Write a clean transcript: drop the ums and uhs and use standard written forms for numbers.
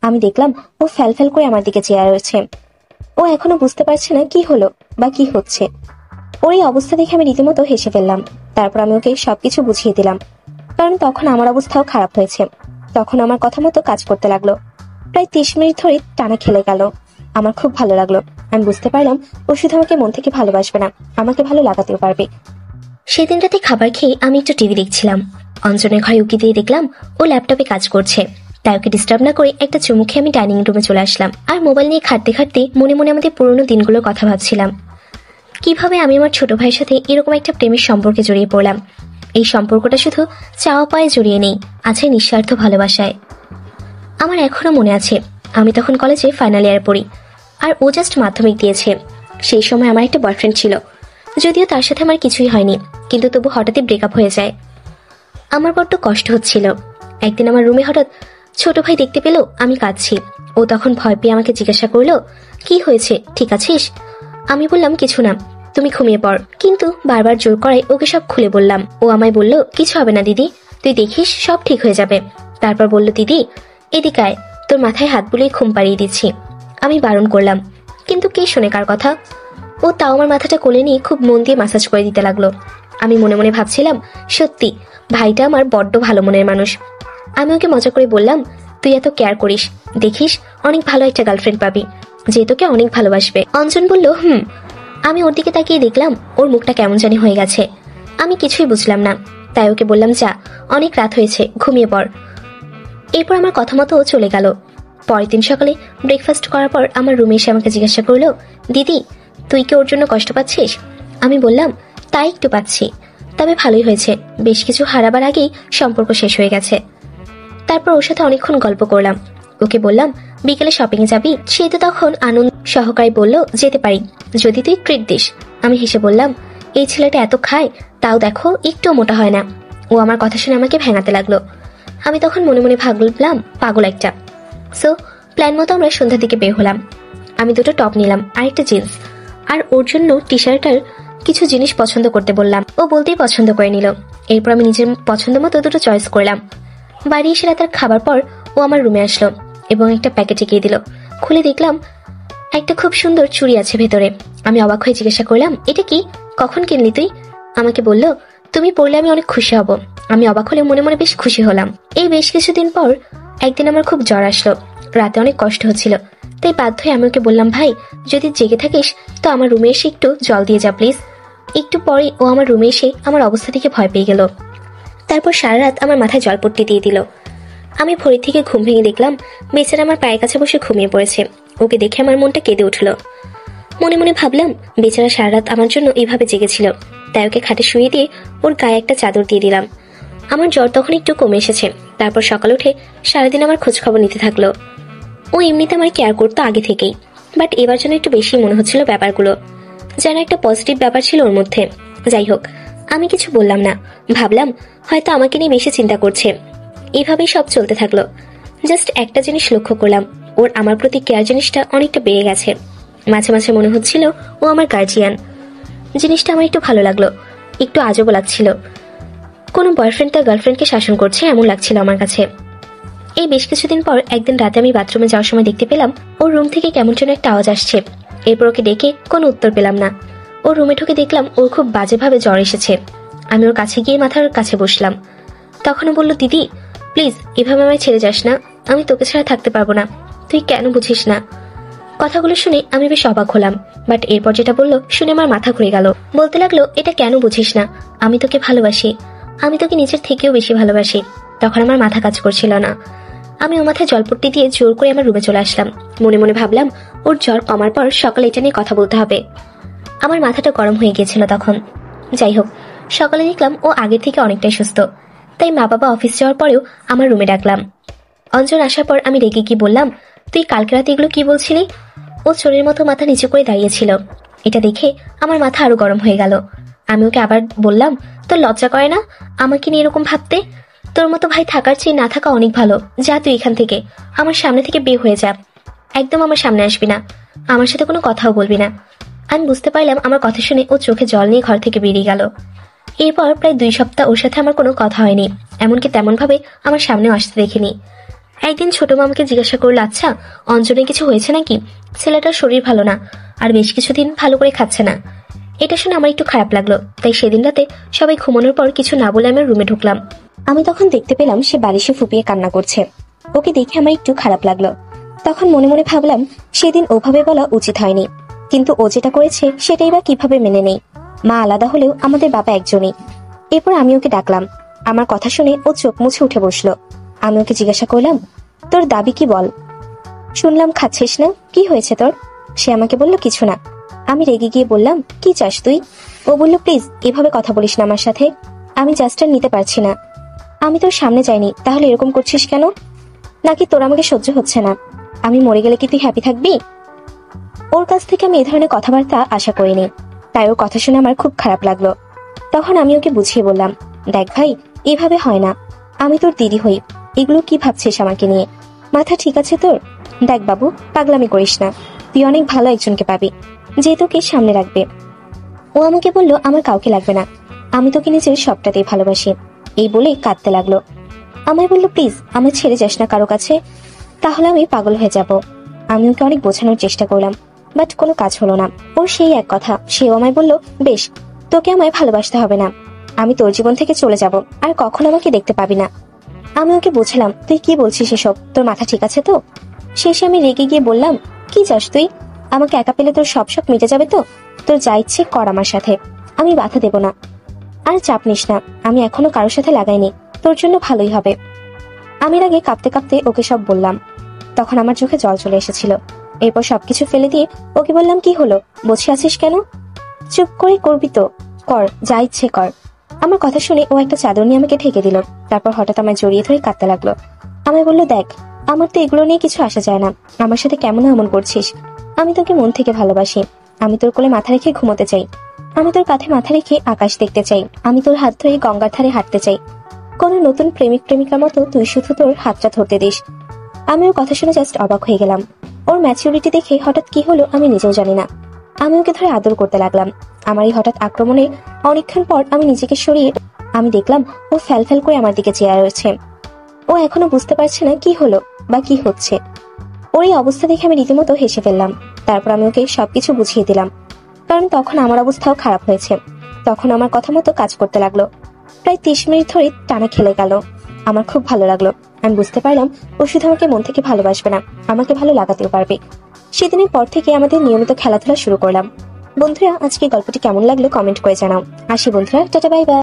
আমি দেখলাম ও ফ্যাল করে আমার দিকে চেয়ে রয়েছে। ও এখনো বুঝতে পারছে না কি হলো বা কি হচ্ছে। ওর এই অবস্থা দেখে আমি রীতিমতো হেসে ফেললাম। তারপর আমি ওকে সবকিছু বুঝিয়ে দিলাম, কারণ তখন আমার অবস্থাও খারাপ হয়েছে। তখন আমার কথা মতো কাজ করতে লাগলো। প্রায় 30 মিনিট ধরে টানা খেলে গেল। আমার খুব ভালো লাগলো। আমি বুঝতে পারলাম ও শুধু আমাকে মন থেকে ভালোবাসবে না, আমাকে ভালো লাগাতেও পারবে। সেদিন রাতে খাবার খেয়ে আমি একটু টিভি দেখছিলাম। অঞ্জনের ঘরে উকি দিয়ে দেখলাম ও ল্যাপটপে কাজ করছে। তাই ওকে ডিস্টার্ব না করে একটা চুমু খেয়ে আমি ডাইনিং রুমে চলে আসলাম। আর মোবাইল নিয়ে ঘাঁটতে ঘাঁটতে মনে মনে আমাদের পুরোনো দিনগুলোর কথা ভাবছিলাম। কিভাবে আমি আমার ছোট ভাইয়ের সাথে এরকম একটা প্রেমের সম্পর্কে জড়িয়ে পড়লাম। এই সম্পর্কটা শুধু চাওয়া পায়ে জড়িয়ে নেই, আছে নিঃস্বার্থ ভালোবাসায়। আমার এখনো মনে আছে, আমি তখন কলেজে ফাইনাল ইয়ার পড়ি, আর ও জাস্ট মাধ্যমিক দিয়েছে। সেই সময় আমার একটা বয়ফ্রেন্ড ছিল, যদিও তার সাথে আমার কিছুই হয়নি, কিন্তু তবু হঠাৎই ব্রেকআপ হয়ে যায়। আমার বড্ড কষ্ট হচ্ছিল। একদিন আমার রুমে হঠাৎ ছোট ভাই দেখতে পেল আমি কাঁদছি। ও তখন ভয় পেয়ে আমাকে জিজ্ঞাসা করলো, কি হয়েছে, ঠিক আছিস? আমি বললাম, কিছু না, তুমি ঘুমিয়ে পড়। কিন্তু বারবার জোর করায় ওকে সব খুলে বললাম। ও আমায় বলল, কিছু হবে না দিদি, তুই দেখিস সব ঠিক হয়ে যাবে। তারপর বলল, দিদি এদিকে আয়, তোর মাথায় হাত বুলিয়ে ঘুম পাড়িয়ে দিচ্ছি। আমি বারণ করলাম, কিন্তু কে শোনে কার কথা। ও তাও আমার মাথাটা কোলে নিয়ে খুব মন দিয়ে মাসাজ করে দিতে লাগলো। আমি মনে মনে ভাবছিলাম, সত্যি ভাইটা আমার বড্ড ভালো মনের মানুষ। আমি ওকে মজা করে বললাম, তুই এত কেয়ার করিস, দেখিস অনেক ভালো একটা গার্লফ্রেন্ড পাবি, যে তোকে অনেক ভালোবাসবে। অঞ্জন বলল, আমি ওর দিকে তাকিয়ে দেখলাম ওর মুখটা কেমন জানি হয়ে গেছে। আমি কিছুই বুঝলাম না, তাই ওকে বললাম, যা, অনেক রাত হয়েছে, ঘুমিয়ে পড়। এরপর আমার কথা মতো ও চলে গেল। পরের দিন সকালে ব্রেকফাস্ট করার পর আমার রুমে এসে আমাকে জিজ্ঞাসা করলো, দিদি তুই কি ওর জন্য কষ্ট পাচ্ছিস? আমি বললাম, তাই একটু পাচ্ছি, তবে ভালোই হয়েছে, বেশ কিছু হারাবার আগেই সম্পর্ক শেষ হয়ে গেছে। তারপর ওর সাথে অনেকক্ষণ গল্প করলাম। ওকে বললাম, বিকেলে শপিং এ যাবি? সে তো তখন আনন্দ সহকারে বলল, যেতে পারি, যদি তুই ট্রিট দিস। আমি হেসে বললাম, এই ছেলেটা এত খায়, তাও দেখো একটুও মোটা হয় না। ও আমার কথা শুনে আমাকে ভেঙাতে লাগলো। আমি তখন মনে মনে ভাবলাম, পাগল একটা। সো প্ল্যান মতো আমরা সন্ধ্যার দিকে বের হলাম। আমি দুটো টপ নিলাম আর একটা জিন্স, আর ওর জন্য টি শার্টের কিছু জিনিস পছন্দ করতে বললাম। ও বলতেই পছন্দ করে নিল। এরপর আমি নিজের পছন্দ মতো দুটো চয়েস করলাম। বাড়ি এসে রাতের খাবার পর ও আমার রুমে আসলো এবং একটা প্যাকেটে গিয়ে দিল। খুলে দেখলাম একটা খুব সুন্দর চুড়ি আছে ভেতরে। আমি অবাক হয়ে জিজ্ঞাসা করলাম, এটা কি, কখন কিনলি তুই? আমাকে বলল, তুমি পড়লে আমি অনেক খুশি হব। আমি অবাক হলে মনে মনে বেশ খুশি হলাম। এই বেশ কিছুদিন পর একদিন আমার খুব জ্বর আসলো। রাতে অনেক কষ্ট হচ্ছিল, তাই বাধ্য হয়ে আমি ওকে বললাম, ভাই যদি জেগে থাকিস তো আমার রুমে এসে একটু জল দিয়ে যা প্লিজ। একটু পরে ও আমার রুমে এসে আমার অবস্থা দেখে ভয় পেয়ে গেল। তারপর সারা রাত আমার মাথায় জলপট্টি দিয়ে দিল। আমি ভোরের থেকে ঘুম ভেঙে দেখলাম বেচারা আমার পায়ের কাছে বসে ঘুমিয়ে পড়েছে। ওকে দেখে আমার মনটা কেঁদে উঠল। মনে মনে ভাবলাম, বেচারা সারা রাত আমার জন্য এইভাবে জেগেছিল। তাই ওকে খাটে শুয়ে দিয়ে ওর গায়ে একটা চাদর দিয়ে দিলাম। আমার জ্বর তখন একটু কমে এসেছে। তারপর সকাল উঠে সারাদিন আমার খোঁজ খবর নিতে থাকলো। ও এমনিতে আমার কেয়ার করতো আগে থেকেই, বাট এবার যেন একটু বেশি মনে হচ্ছিল ব্যাপারগুলো, যেন একটা পজিটিভ ব্যাপার ছিল ওর মধ্যে। যাই হোক, আমি কিছু বললাম না, ভাবলাম হয়তো আমাকে নিয়ে বেশি চিন্তা করছে। এইভাবেই সব চলতে থাকলো। জাস্ট একটা জিনিস লক্ষ্য করলাম, ওর আমার প্রতি কেয়ার জিনিসটা অনেকটা বেড়ে গেছে। মাঝে মাঝে মনে হচ্ছিল ও আমার গার্জিয়ান। জিনিসটা আমার একটু ভালো লাগলো, একটু আজব লাগছিল। কোনো বয়ফ্রেন্ড তার গার্লফ্রেন্ডকে শাসন করছে এমন লাগছিল আমার কাছে। এই বেশ কিছুদিন পর একদিন রাতে আমি বাথরুমে যাওয়ার সময় দেখতে পেলাম ওর রুম থেকে কেমন যেন একটা আওয়াজ আসছে। এরপর ওকে ডেকে কোনো উত্তর পেলাম না। ওর রুমে ঢুকে দেখলাম ওর খুব বাজেভাবে জ্বর এসেছে। আমি ওর কাছে গিয়ে মাথার কাছে বসলাম। তখনও বলল, দিদি প্লিজ এভাবে আমায় ছেড়ে যাস না, আমি তোকে ছাড়া থাকতে পারবো না, তুই কেন বুঝিস না? কথাগুলো শুনে আমি বেশ অবাক হলাম, বাট এরপর যেটা বললো শুনে আমার মাথা ঘুরে গেল। বলতে লাগলো, এটা কেন বুঝিস না, আমি তোকে ভালোবাসি, আমি তোকে নিজের থেকেও বেশি ভালোবাসি। তখন আমার মাথা কাজ করছিল না। আমি ও মাথায় জলপট্টি দিয়ে জোর করে আমার রুমে চলে আসলাম। মনে মনে ভাবলাম, ওর জ্বর কমার পর সকালে এটা নিয়ে কথা বলতে হবে। আমার মাথাটা গরম হয়ে গিয়েছিল তখন। যাই হোক, সকালে দেখলাম ও আগের থেকে অনেকটাই সুস্থ। তাই মা বাবা অফিস যাওয়ার পরেও আমার রুমে ডাকলাম। অঞ্জন আসার পর আমি রেগে গিয়ে বললাম, তুই কালকে রাতে এগুলো কি বলছিলি? ও চোরের মতো মাথা নিচু করে দাঁড়িয়েছিল। এটা দেখে আমার মাথা আরো গরম হয়ে গেল। আমি ওকে আবার বললাম, তোর লজ্জা করে না আমাকে নিয়ে এরকম ভাবতে? তোর মতো ভাই থাকার চেয়ে না থাকা অনেক ভালো। যা তুই এখান থেকে, আমার সামনে থেকে বের হয়ে যা, একদম আমার সামনে আসবি না, আমার সাথে কোনো কথাও বলবি না। আমি বুঝতে পারলাম আমার কথা শুনে ও চোখে জল নিয়ে ঘর থেকে বেরিয়ে গেল। এরপর প্রায় 2 সপ্তাহ ওর সাথে আমার কোনো কথা হয়নি, এমনকি তেমন ভাবে আমার সামনেও আসতে দেখিনি। একদিন ছোট মামাকে জিজ্ঞাসা করলো, আচ্ছা অঞ্জনের কিছু হয়েছে নাকি? ছেলেটার শরীর ভালো না, আর বেশ কিছুদিন ভালো করে খাচ্ছে না। এটা শুনে আমার একটু খারাপ লাগলো, তাই সেদিন রাতে সবাই ঘুমানোর পর কিছু না বলে আমার রুমে ঢুকলাম। আমি তখন দেখতে পেলাম সে বালিশে ফুপিয়ে কান্না করছে। ওকে দেখে আমার একটু খারাপ লাগলো। তখন মনে মনে ভাবলাম সেদিন ওভাবে বলা উচিত হয়নি, কিন্তু ও যেটা করেছে সেটাই বা কিভাবে মেনে নেই। মা আলাদা হলেও আমাদের বাবা একজনই। এরপর আমি ওকে ডাকলাম। আমার কথা শুনে ও চোখ মুছে উঠে বসলো। আমি ওকে জিজ্ঞাসা করলাম, তোর দাবি কি বল? শুনলাম খাচ্ছিস না, কি হয়েছে তোর? সে আমাকে বলল, কিছু না। আমি রেগে গিয়ে বললাম, কি চাস তুই? ও বলল, প্লিজ এভাবে কথা বলিস না আমার সাথে, আমি জাস্ট আর নিতে পারছি না। আমি তোর সামনে যাইনি, তাহলে এরকম করছিস কেন? নাকি তোর আমাকে সহ্য হচ্ছে না? আমি মরে গেলে কি তুই হ্যাপি থাকবি? ওর কাছ থেকে আমি এ ধরনের কথাবার্তা আশা করিনি, তাই ওর কথা শুনে আমার খুব খারাপ লাগলো। তখন আমি ওকে বুঝিয়ে বললাম, দেখ ভাই, এভাবে হয় না, আমি তোর দিদি হই, এগুলো কি ভাবছিস আমাকে নিয়ে? মাথা ঠিক আছে তোর? দেখ বাবু, পাগলামি করিস না, তুই অনেক ভালো একজনকে পাবি, যে তোকে সামনে রাখবে। ও আমাকে বলল, আমার কাউকে লাগবে না, আমি তোকে নিজের সবটাতেই ভালোবাসি। এই বলে কাঁদতে লাগলো। আমায় বলল, প্লিজ আমার ছেড়ে যাস না কারো কাছে, তাহলে আমি পাগল হয়ে যাব। আমি ওকে অনেক বোঝানোর চেষ্টা করলাম, বাট কোনো কাজ হলো না। ওর সেই এক কথা, সেও আমায় বলল, বেশ, তোকে আমায় ভালোবাসতে হবে না, আমি তোর জীবন থেকে চলে যাব, আর কখনো আমাকে দেখতে পাবি না। আমি ওকে বোঝালাম, তুই কি বলছিস এসব, তোর মাথা ঠিক আছে তো? শেষে আমি রেগে গিয়ে বললাম, কি চাস তুই? আমাকে একা পেলে তোর সব শখ মিটে যাবে তো? তোর যা ইচ্ছে কর আমার সাথে, আমি বাধা দেব না। আর চাপ নিস না, আমি এখনো কারোর সাথে লাগাইনি, তোর জন্য ভালোই হবে। আমি আগে কাঁপতে কাঁপতে ওকে সব বললাম। তখন আমার চোখে জল চলে এসেছিল। এরপর সবকিছু ফেলে দিয়ে ওকে বললাম, কি হলো, বসে আছিস কেন? চুপ করে করবি তো কর, যা ইচ্ছে কর। আমার কথা শুনে ও একটা চাদর নিয়ে আমাকে ঢেকে দিল। তারপর হঠাৎ আমায় জড়িয়ে ধরে কাঁদতে লাগলো। আমায় বললো, দেখ, আমার তো এগুলো নিয়ে কিছু আসা যায় না, আমার সাথে কেমন এমন করছিস? আমি তোকে মন থেকে ভালোবাসি, আমি তোর কোলে মাথা রেখে ঘুমোতে চাই, আমি তোর কাঁধে মাথা রেখে আকাশ দেখতে চাই, আমি তোর হাত ধরে গঙ্গার ধারে হাঁটতে চাই। কোনো নতুন প্রেমিক প্রেমিকার মতো তুই শুধু তোর হাতটা ধরতে দিস। আমি ওর কথা শুনে জাস্ট অবাক হয়ে গেলাম। ওর ম্যাচিউরিটি দেখে হঠাৎ কি হলো আমি নিজেও জানি না। আমি ওকে ধরে আদর করতে লাগলাম। আমার এই হঠাৎ আক্রমণে অনেকক্ষণ পর আমি নিজেকে সরিয়ে আমি দেখলাম ও ফ্যাল ফ্যাল করে আমার দিকে চেয়ে রয়েছে। ও এখনো বুঝতে পারছে না কি হলো বা কি হচ্ছে। ওর এই অবস্থা দেখে আমি রীতিমতো হেসে ফেললাম। তারপর আমি ওকে সবকিছু বুঝিয়ে দিলাম, কারণ তখন আমার অবস্থাও খারাপ হয়েছে। তখন আমার কথা মতো কাজ করতে লাগলো। প্রায় 30 মিনিট ধরে টানা খেলে গেল। আমার খুব ভালো লাগলো। আমি বুঝতে পারলাম ও শুধু আমাকে মন থেকে ভালোবাসবে না, আমাকে ভালো লাগাতেও পারবে। সেদিনের পর থেকে আমাদের নিয়মিত খেলাধুলা শুরু করলাম। বন্ধুরা, আজকে গল্পটি কেমন লাগলো কমেন্ট করে জানাও। আসি বন্ধুরা, টাটা, বাই বাই।